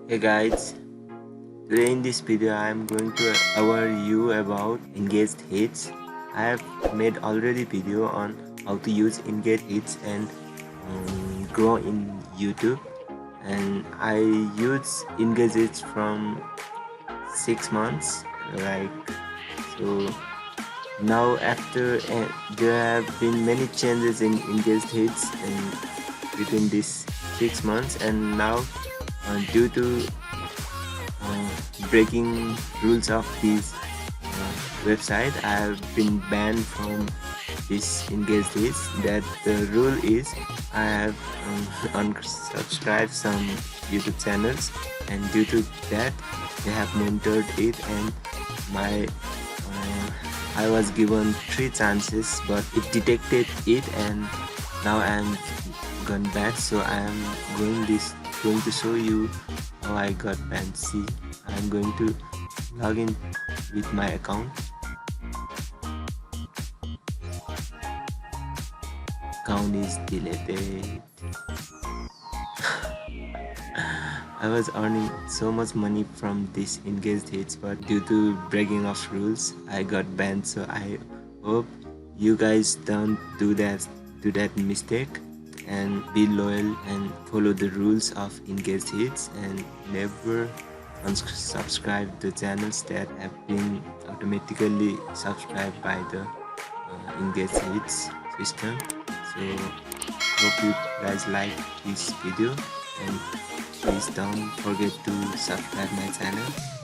Hey guys, today in this video I am going to aware you about engaged hits. I have made already video on how to use engaged hits and grow in YouTube, and I use engaged hits from 6 months. Like so now after there have been many changes in engaged hits and within this 6 months, and now due to breaking rules of this website, I have been banned from this engaged list. That the rule is I have unsubscribed some YouTube channels, and due to that they have monitored it, and my I was given 3 chances, but it detected it, and now I am gone back. So I am going to show you how I got banned. See, I am going to log in with my account. Account is deleted. I was earning so much money from this engaged hits, but due to breaking of rules I got banned. So I hope you guys don't do that mistake, and be loyal and follow the rules of engaged hits, and never unsubscribe the channels that have been automatically subscribed by the engaged hits system. So hope you guys like this video, and please don't forget to subscribe my channel.